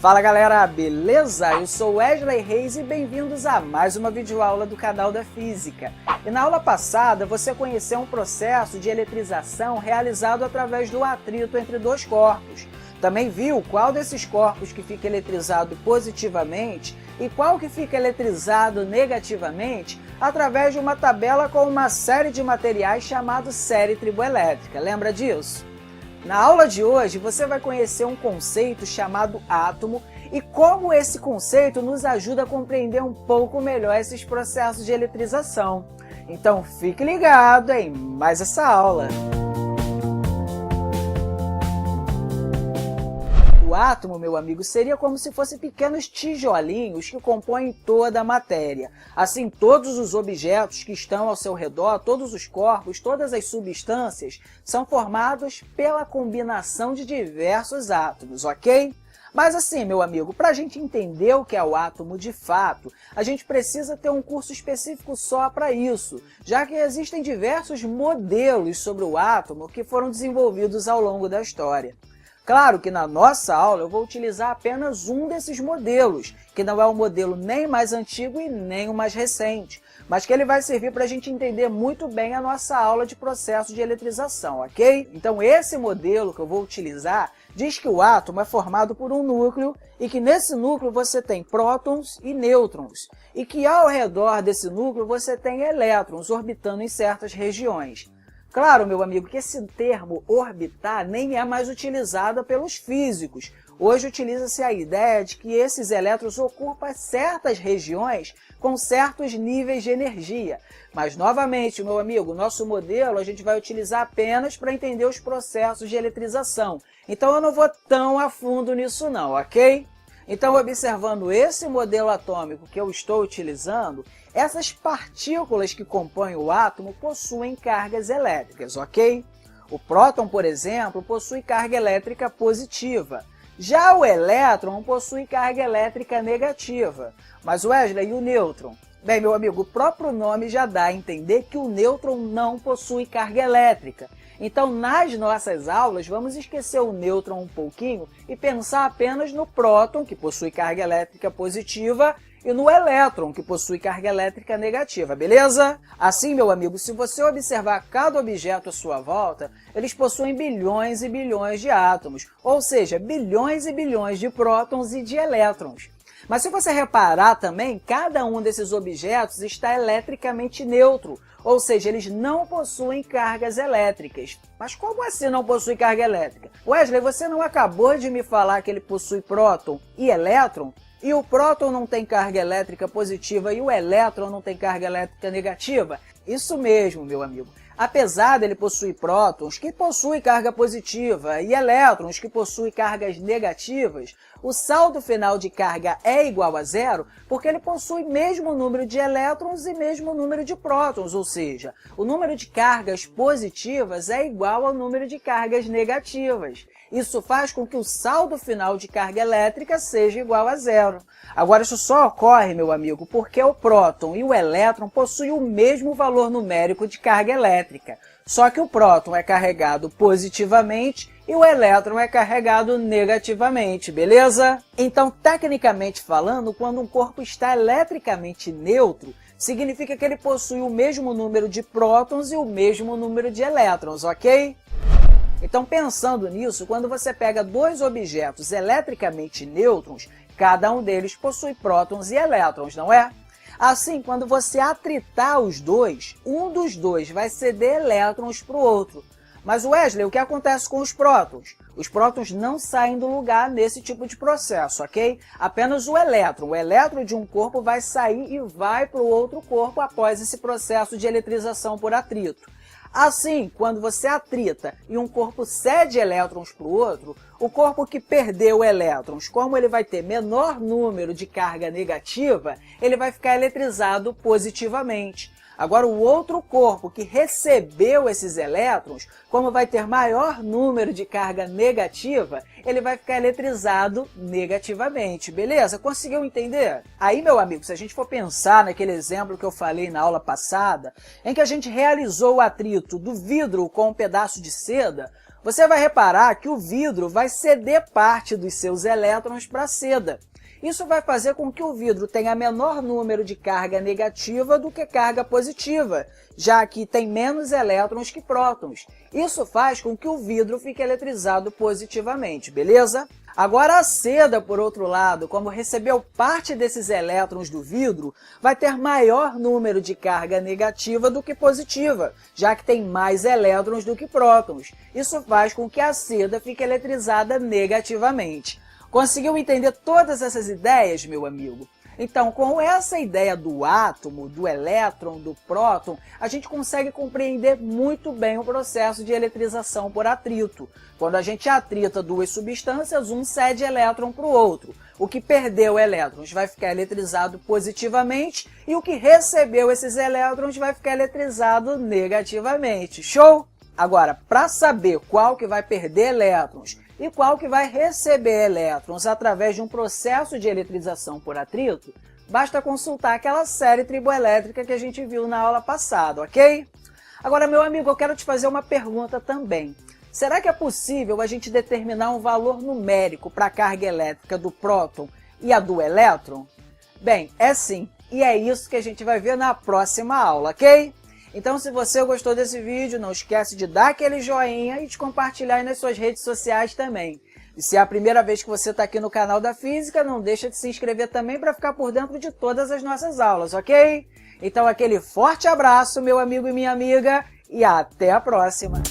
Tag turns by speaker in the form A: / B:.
A: Fala galera, beleza? Eu sou Wesley Reis e bem-vindos a mais uma videoaula do canal da Física. E na aula passada você conheceu um processo de eletrização realizado através do atrito entre dois corpos. Também viu qual desses corpos que fica eletrizado positivamente e qual que fica eletrizado negativamente através de uma tabela com uma série de materiais chamado série triboelétrica. Lembra disso? Na aula de hoje você vai conhecer um conceito chamado átomo e como esse conceito nos ajuda a compreender um pouco melhor esses processos de eletrização. Então fique ligado em mais essa aula! O átomo, meu amigo, seria como se fossem pequenos tijolinhos que compõem toda a matéria. Assim, todos os objetos que estão ao seu redor, todos os corpos, todas as substâncias, são formados pela combinação de diversos átomos, ok? Mas assim, meu amigo, para a gente entender o que é o átomo de fato, a gente precisa ter um curso específico só para isso, já que existem diversos modelos sobre o átomo que foram desenvolvidos ao longo da história. Claro que na nossa aula eu vou utilizar apenas um desses modelos, que não é o modelo nem mais antigo e nem o mais recente, mas que ele vai servir para a gente entender muito bem a nossa aula de processo de eletrização, ok? Então esse modelo que eu vou utilizar diz que o átomo é formado por um núcleo e que nesse núcleo você tem prótons e nêutrons, e que ao redor desse núcleo você tem elétrons orbitando em certas regiões. Claro, meu amigo, que esse termo orbitar nem é mais utilizado pelos físicos. Hoje utiliza-se a ideia de que esses elétrons ocupam certas regiões com certos níveis de energia. Mas, novamente, meu amigo, nosso modelo a gente vai utilizar apenas para entender os processos de eletrização. Então eu não vou tão a fundo nisso não, ok? Então, observando esse modelo atômico que eu estou utilizando, essas partículas que compõem o átomo possuem cargas elétricas, ok? O próton, por exemplo, possui carga elétrica positiva. Já o elétron possui carga elétrica negativa. Mas Wesley, e o nêutron? Bem, meu amigo, o próprio nome já dá a entender que o nêutron não possui carga elétrica. Então, nas nossas aulas, vamos esquecer o nêutron um pouquinho e pensar apenas no próton, que possui carga elétrica positiva, e no elétron, que possui carga elétrica negativa, beleza? Assim, meu amigo, se você observar cada objeto à sua volta, eles possuem bilhões e bilhões de átomos, ou seja, bilhões e bilhões de prótons e de elétrons. Mas se você reparar também, cada um desses objetos está eletricamente neutro, ou seja, eles não possuem cargas elétricas. Mas como assim não possui carga elétrica? Wesley, você não acabou de me falar que ele possui próton e elétron? E o próton não tem carga elétrica positiva e o elétron não tem carga elétrica negativa? Isso mesmo, meu amigo. Apesar dele possuir prótons que possuem carga positiva e elétrons que possuem cargas negativas, o saldo final de carga é igual a zero porque ele possui mesmo número de elétrons e mesmo número de prótons, ou seja, o número de cargas positivas é igual ao número de cargas negativas. Isso faz com que o saldo final de carga elétrica seja igual a zero. Agora, isso só ocorre, meu amigo, porque o próton e o elétron possuem o mesmo valor numérico de carga elétrica. Só que o próton é carregado positivamente e o elétron é carregado negativamente, beleza? Então, tecnicamente falando, quando um corpo está eletricamente neutro, significa que ele possui o mesmo número de prótons e o mesmo número de elétrons, ok? Então, pensando nisso, quando você pega dois objetos eletricamente nêutrons, cada um deles possui prótons e elétrons, não é? Assim, quando você atritar os dois, um dos dois vai ceder elétrons para o outro. Mas, Wesley, o que acontece com os prótons? Os prótons não saem do lugar nesse tipo de processo, ok? Apenas o elétron de um corpo vai sair e vai para o outro corpo após esse processo de eletrização por atrito. Assim, quando você atrita e um corpo cede elétrons para o outro, o corpo que perdeu elétrons, como ele vai ter menor número de carga negativa, ele vai ficar eletrizado positivamente. Agora, o outro corpo que recebeu esses elétrons, como vai ter maior número de carga negativa, ele vai ficar eletrizado negativamente, beleza? Conseguiu entender? Aí, meu amigo, se a gente for pensar naquele exemplo que eu falei na aula passada, em que a gente realizou o atrito do vidro com um pedaço de seda, você vai reparar que o vidro vai ceder parte dos seus elétrons para a seda. Isso vai fazer com que o vidro tenha menor número de carga negativa do que carga positiva, já que tem menos elétrons que prótons. Isso faz com que o vidro fique eletrizado positivamente, beleza? Agora a seda, por outro lado, como recebeu parte desses elétrons do vidro, vai ter maior número de carga negativa do que positiva, já que tem mais elétrons do que prótons. Isso faz com que a seda fique eletrizada negativamente. Conseguiu entender todas essas ideias, meu amigo? Então, com essa ideia do átomo, do elétron, do próton, a gente consegue compreender muito bem o processo de eletrização por atrito. Quando a gente atrita duas substâncias, um cede elétron para o outro. O que perdeu elétrons vai ficar eletrizado positivamente e o que recebeu esses elétrons vai ficar eletrizado negativamente. Show? Agora, para saber qual que vai perder elétrons e qual que vai receber elétrons através de um processo de eletrização por atrito, basta consultar aquela série triboelétrica que a gente viu na aula passada, ok? Agora, meu amigo, eu quero te fazer uma pergunta também. Será que é possível a gente determinar um valor numérico para a carga elétrica do próton e a do elétron? Bem, é sim, e é isso que a gente vai ver na próxima aula, ok? Então, se você gostou desse vídeo, não esquece de dar aquele joinha e de compartilhar aí nas suas redes sociais também. E se é a primeira vez que você está aqui no canal da Física, não deixa de se inscrever também para ficar por dentro de todas as nossas aulas, ok? Então, aquele forte abraço, meu amigo e minha amiga, e até a próxima!